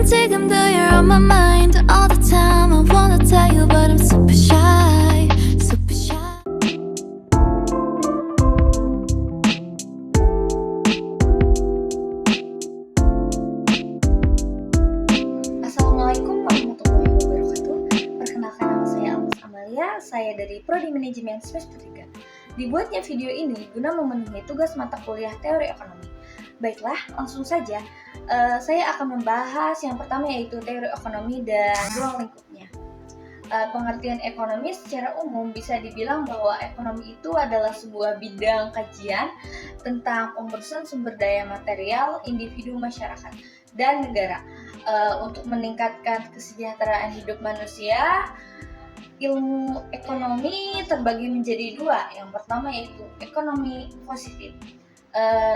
지금도 you're on my mind all the time. I wanna tell you but I'm super shy, super shy. Assalamualaikum warahmatullahi wabarakatuh. Perkenalkan, nama saya Almas Amalia. Saya dari Prodi Manajemen Semester 3. Dibuatnya video ini guna memenuhi tugas mata kuliah teori ekonomi. Baiklah, langsung saja. Saya akan membahas yang pertama, yaitu teori ekonomi dan ruang lingkupnya. Pengertian ekonomi secara umum bisa dibilang bahwa ekonomi itu adalah sebuah bidang kajian tentang pengurusan sumber daya material, individu, masyarakat, dan negara. Untuk meningkatkan kesejahteraan hidup manusia, ilmu ekonomi terbagi menjadi dua. Yang pertama yaitu ekonomi positif,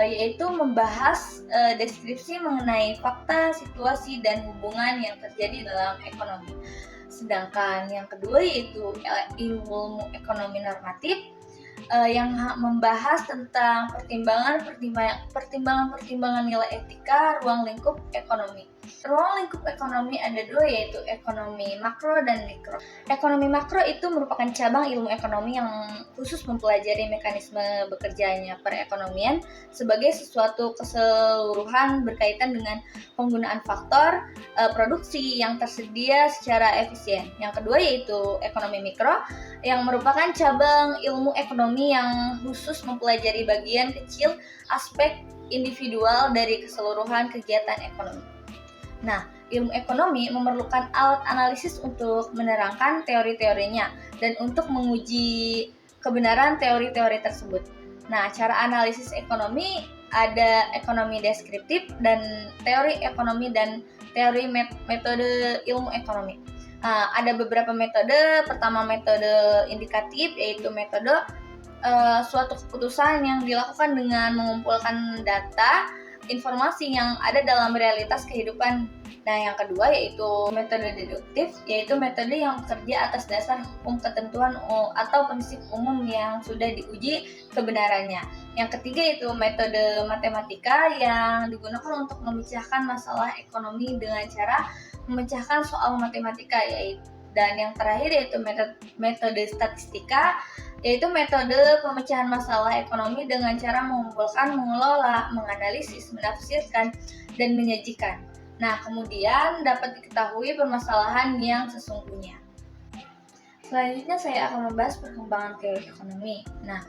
yaitu membahas deskripsi mengenai fakta, situasi, dan hubungan yang terjadi dalam ekonomi. Sedangkan yang kedua yaitu ilmu ekonomi normatif, yang membahas tentang pertimbangan nilai etika, ruang lingkup ekonomi. Ruang lingkup ekonomi ada dua, yaitu ekonomi makro dan mikro. Ekonomi makro itu merupakan cabang ilmu ekonomi yang khusus mempelajari mekanisme bekerjanya perekonomian sebagai sesuatu keseluruhan berkaitan dengan penggunaan faktor produksi yang tersedia secara efisien. Yang kedua yaitu ekonomi mikro, yang merupakan cabang ilmu ekonomi yang khusus mempelajari bagian kecil aspek individual dari keseluruhan kegiatan ekonomi. Nah, ilmu ekonomi memerlukan alat analisis untuk menerangkan teori-teorinya dan untuk menguji kebenaran teori-teori tersebut. Nah, cara analisis ekonomi ada ekonomi deskriptif dan teori ekonomi dan teori metode ilmu ekonomi. Ada beberapa metode. Pertama, metode indikatif, yaitu metode suatu keputusan yang dilakukan dengan mengumpulkan data informasi yang ada dalam realitas kehidupan. Nah, yang kedua yaitu metode deduktif, yaitu metode yang bekerja atas dasar hukum ketentuan atau prinsip umum yang sudah diuji kebenarannya. Yang ketiga yaitu metode matematika, yang digunakan untuk memecahkan masalah ekonomi dengan cara memecahkan soal matematika, dan yang terakhir yaitu metode statistika, yaitu metode pemecahan masalah ekonomi dengan cara mengumpulkan, mengelola, menganalisis, menafsirkan, dan menyajikan. Nah, kemudian dapat diketahui permasalahan yang sesungguhnya. Selanjutnya saya akan membahas perkembangan teori ekonomi. Nah,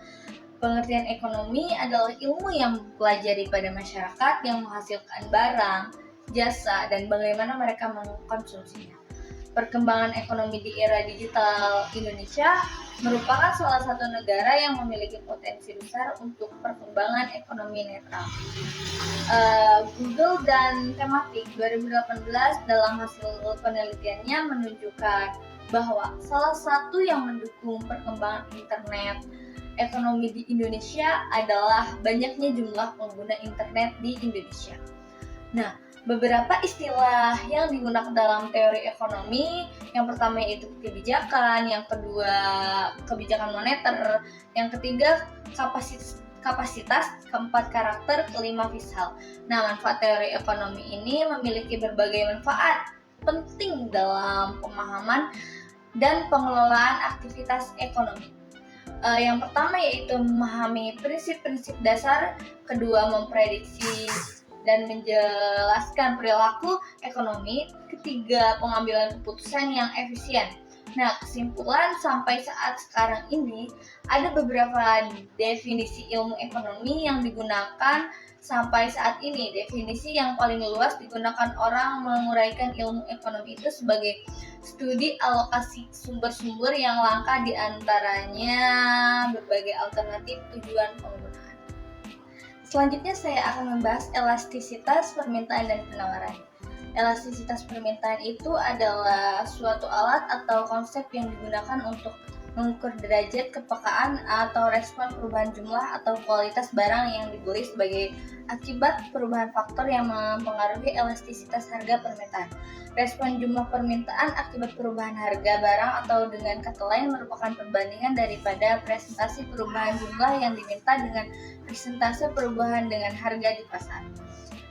pengertian ekonomi adalah ilmu yang mempelajari pada masyarakat yang menghasilkan barang, jasa, dan bagaimana mereka mengkonsumsinya. Perkembangan ekonomi di era digital Indonesia merupakan salah satu negara yang memiliki potensi besar untuk perkembangan ekonomi netral. Google dan Thematik 2018 dalam hasil penelitiannya menunjukkan bahwa salah satu yang mendukung perkembangan internet ekonomi di Indonesia adalah banyaknya jumlah pengguna internet di Indonesia. Nah, beberapa istilah yang digunakan dalam teori ekonomi, yang pertama yaitu kebijakan, yang kedua kebijakan moneter, yang ketiga kapasitas, keempat karakter, kelima fiskal. Nah, manfaat teori ekonomi ini memiliki berbagai manfaat penting dalam pemahaman dan pengelolaan aktivitas ekonomi. Yang pertama yaitu memahami prinsip-prinsip dasar, kedua memprediksi dan menjelaskan perilaku ekonomi, ketiga pengambilan keputusan yang efisien. Nah, kesimpulan sampai saat sekarang ini ada beberapa definisi ilmu ekonomi yang digunakan sampai saat ini. Definisi yang paling luas digunakan orang menguraikan ilmu ekonomi itu sebagai studi alokasi sumber-sumber yang langka, diantaranya berbagai alternatif tujuan penggunaan. Selanjutnya saya akan membahas elastisitas permintaan dan penawaran. Elastisitas permintaan itu adalah suatu alat atau konsep yang digunakan untuk mengukur derajat kepekaan atau respon perubahan jumlah atau kualitas barang yang dibeli sebagai akibat perubahan faktor yang mempengaruhi elastisitas harga permintaan. Respon jumlah permintaan akibat perubahan harga barang, atau dengan kata lain merupakan perbandingan daripada presentasi perubahan jumlah yang diminta dengan persentase perubahan dengan harga di pasar.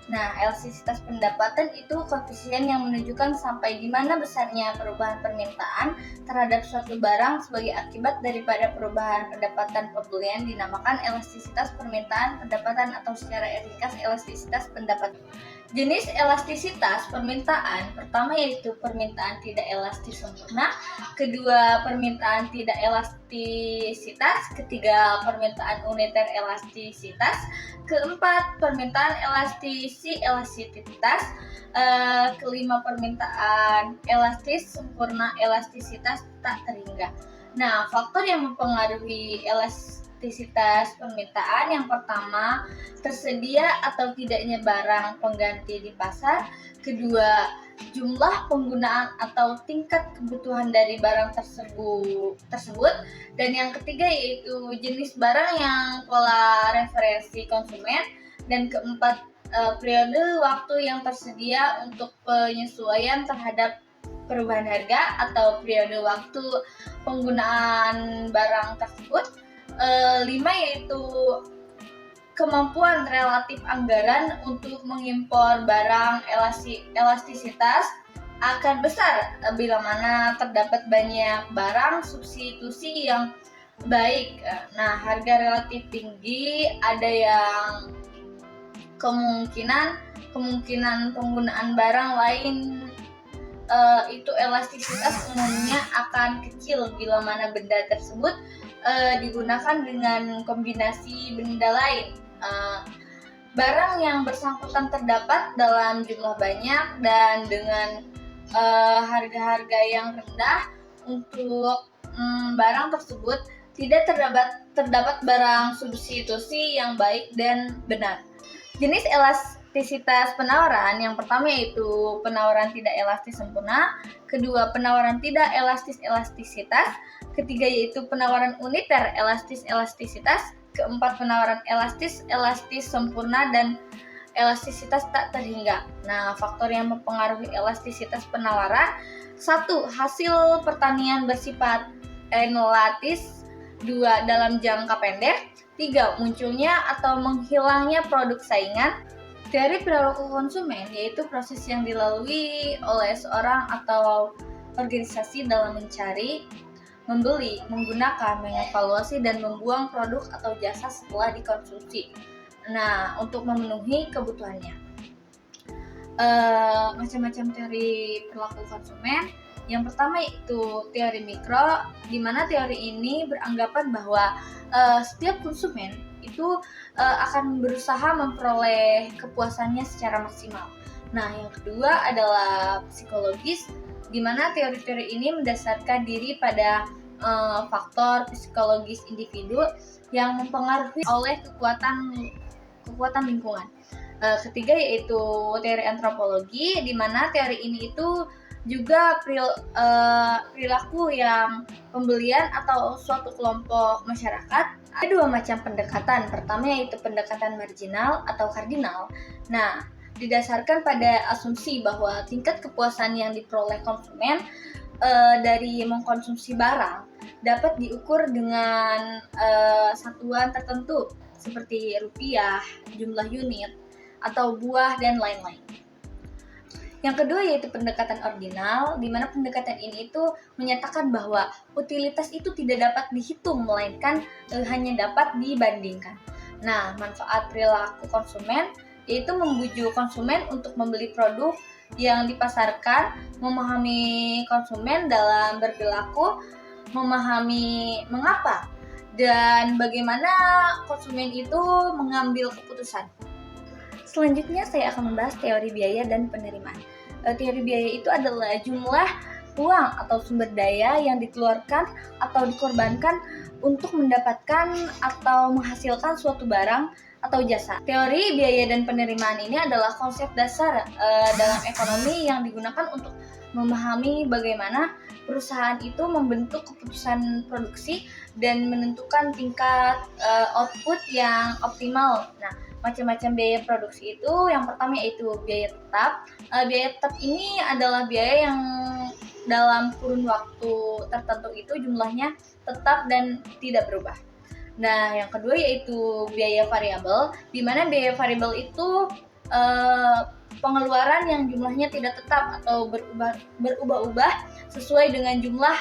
Nah, elastisitas pendapatan itu koefisien yang menunjukkan sampai di mana besarnya perubahan permintaan terhadap suatu barang sebagai akibat daripada perubahan pendapatan pembelian, dinamakan elastisitas permintaan pendapatan atau secara ringkas elastisitas pendapatan. Jenis elastisitas permintaan pertama yaitu permintaan tidak elastis sempurna, kedua permintaan tidak elastisitas, ketiga permintaan uniter elastisitas, keempat permintaan elastisitas, kelima permintaan elastis sempurna elastisitas tak terhingga. Nah, faktor yang mempengaruhi elastisitas permintaan yang pertama, tersedia atau tidaknya barang pengganti di pasar. Kedua, jumlah penggunaan atau tingkat kebutuhan dari barang tersebut. Dan yang ketiga yaitu jenis barang yang pola referensi konsumen. Dan keempat, periode waktu yang tersedia untuk penyesuaian terhadap perubahan harga atau periode waktu penggunaan barang tersebut. 5 yaitu kemampuan relatif anggaran untuk mengimpor barang. Elastisitas akan besar bila mana terdapat banyak barang substitusi yang baik. Nah, harga relatif tinggi, ada yang kemungkinan penggunaan barang lain itu elastisitas umumnya akan kecil bila mana benda tersebut digunakan dengan kombinasi benda lain. Barang yang bersangkutan terdapat dalam jumlah banyak dan dengan harga-harga yang rendah. Untuk barang tersebut tidak terdapat barang substitusi yang baik dan benar. Jenis elastisitas penawaran yang pertama yaitu penawaran tidak elastis sempurna, kedua penawaran tidak elastisitas, ketiga yaitu penawaran uniter elastisitas, keempat penawaran elastis sempurna, dan elastisitas tak terhingga. Nah, faktor yang mempengaruhi elastisitas penawaran: 1. Hasil pertanian bersifat enolatis. 2. Dalam jangka pendek. 3. Munculnya atau menghilangnya produk saingan. Teori perilaku konsumen yaitu proses yang dilalui oleh seorang atau organisasi dalam mencari, membeli, menggunakan, mengevaluasi, dan membuang produk atau jasa setelah dikonsumsi. Nah, untuk memenuhi kebutuhannya. Macam-macam teori perilaku konsumen. Yang pertama itu teori mikro, di mana teori ini beranggapan bahwa setiap konsumen itu akan berusaha memperoleh kepuasannya secara maksimal. Nah, yang kedua adalah psikologis, di mana teori-teori ini mendasarkan diri pada faktor psikologis individu yang mempengaruhi oleh kekuatan lingkungan. Ketiga yaitu teori antropologi, di mana teori ini itu juga perilaku yang pembelian atau suatu kelompok masyarakat. Ada dua macam pendekatan. Pertama yaitu pendekatan marginal atau kardinal. Nah, didasarkan pada asumsi bahwa tingkat kepuasan yang diperoleh konsumen dari mengkonsumsi barang dapat diukur dengan satuan tertentu seperti rupiah, jumlah unit, atau buah, dan lain-lain. Yang kedua yaitu pendekatan ordinal, di mana pendekatan ini itu menyatakan bahwa utilitas itu tidak dapat dihitung, melainkan hanya dapat dibandingkan. Nah, manfaat perilaku konsumen yaitu membujuk konsumen untuk membeli produk yang dipasarkan, memahami konsumen dalam berperilaku, memahami mengapa dan bagaimana konsumen itu mengambil keputusan. Selanjutnya saya akan membahas teori biaya dan penerimaan. Teori biaya itu adalah jumlah uang atau sumber daya yang dikeluarkan atau dikorbankan untuk mendapatkan atau menghasilkan suatu barang atau jasa. Teori biaya dan penerimaan ini adalah konsep dasar dalam ekonomi yang digunakan untuk memahami bagaimana perusahaan itu membentuk keputusan produksi dan menentukan tingkat output yang optimal. Nah, macam-macam biaya produksi itu yang pertama yaitu biaya tetap. Biaya tetap ini adalah biaya yang dalam kurun waktu tertentu itu jumlahnya tetap dan tidak berubah. Nah, yang kedua yaitu biaya variabel, di mana biaya variabel itu pengeluaran yang jumlahnya tidak tetap atau berubah-ubah sesuai dengan jumlah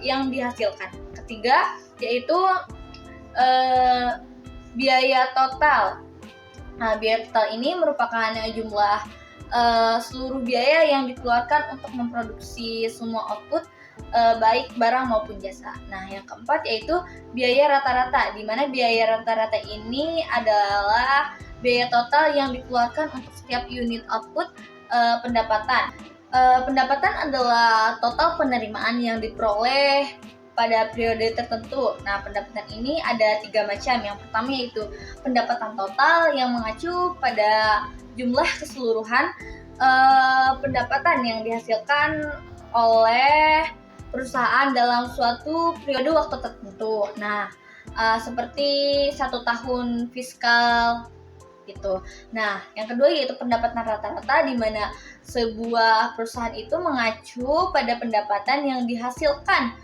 yang dihasilkan. Ketiga, yaitu biaya total. Nah, biaya total ini merupakan jumlah seluruh biaya yang dikeluarkan untuk memproduksi semua output, baik barang maupun jasa. Nah, yang keempat yaitu biaya rata-rata, di mana biaya rata-rata ini adalah biaya total yang dikeluarkan untuk setiap unit output pendapatan. Pendapatan adalah total penerimaan yang diperoleh pada periode tertentu. Nah, pendapatan ini ada 3 macam. Yang pertama yaitu pendapatan total yang mengacu pada jumlah keseluruhan pendapatan yang dihasilkan oleh perusahaan dalam suatu periode waktu tertentu. Nah, seperti 1 tahun fiskal gitu. Nah, yang kedua yaitu pendapatan rata-rata, di mana sebuah perusahaan itu mengacu pada pendapatan yang dihasilkan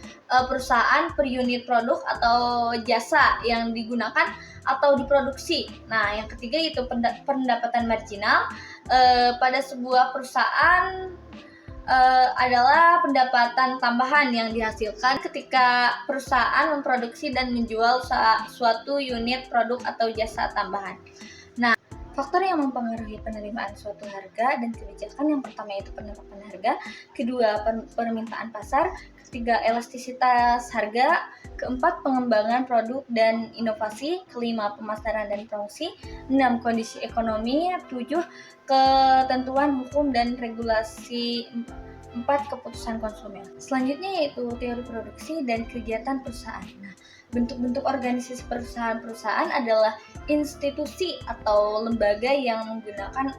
perusahaan per unit produk atau jasa yang digunakan atau diproduksi. Nah, yang ketiga yaitu pendapatan marginal. Pada sebuah perusahaan adalah pendapatan tambahan yang dihasilkan ketika perusahaan memproduksi dan menjual suatu unit produk atau jasa tambahan. Nah, faktor yang mempengaruhi penerimaan suatu harga dan kebijakan, yang pertama yaitu penetapan harga, kedua permintaan pasar, ketiga elastisitas harga, keempat pengembangan produk dan inovasi, kelima pemasaran dan promosi, 6 kondisi ekonomi, 7 ketentuan hukum dan regulasi, 4 keputusan konsumen. Selanjutnya yaitu teori produksi dan kegiatan perusahaan. Nah, bentuk-bentuk organisasi perusahaan adalah institusi atau lembaga yang menggunakan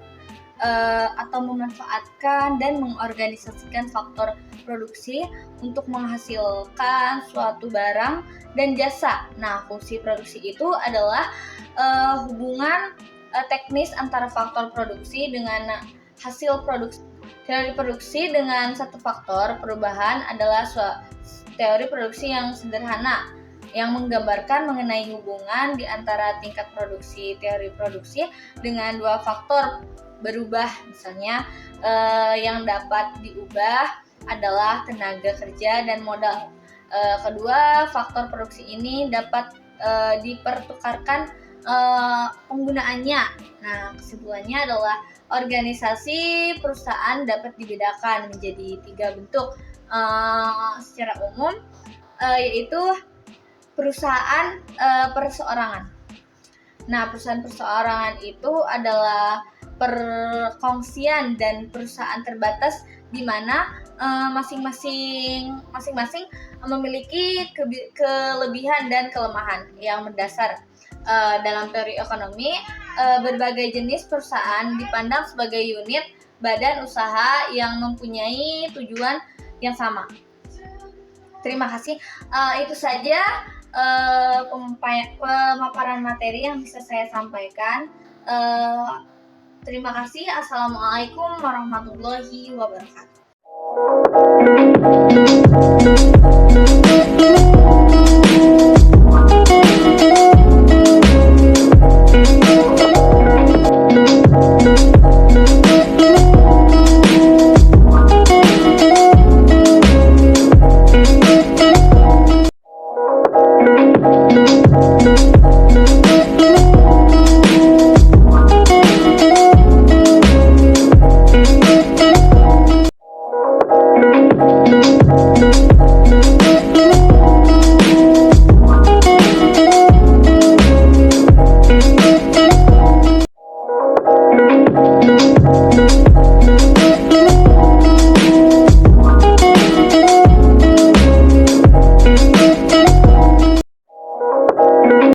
atau memanfaatkan dan mengorganisasikan faktor produksi untuk menghasilkan suatu barang dan jasa. Nah, fungsi produksi itu adalah hubungan teknis antara faktor produksi dengan hasil produksi. Teori produksi dengan satu faktor perubahan adalah teori produksi yang sederhana yang menggambarkan mengenai hubungan di antara tingkat produksi teori produksi dengan 2 faktor berubah. Misalnya yang dapat diubah adalah tenaga kerja dan modal. Kedua, faktor produksi ini dapat dipertukarkan penggunaannya. Nah, kesimpulannya adalah organisasi perusahaan dapat dibedakan menjadi 3 bentuk secara umum, yaitu perusahaan perseorangan. Nah, perusahaan perseorangan itu adalah perkongsian dan perusahaan terbatas di mana masing-masing memiliki kelebihan dan kelemahan yang mendasar. Dalam teori ekonomi, berbagai jenis perusahaan dipandang sebagai unit badan usaha yang mempunyai tujuan yang sama. Terima kasih. Itu saja pemaparan materi yang bisa saya sampaikan. Terima kasih. Assalamualaikum warahmatullahi wabarakatuh.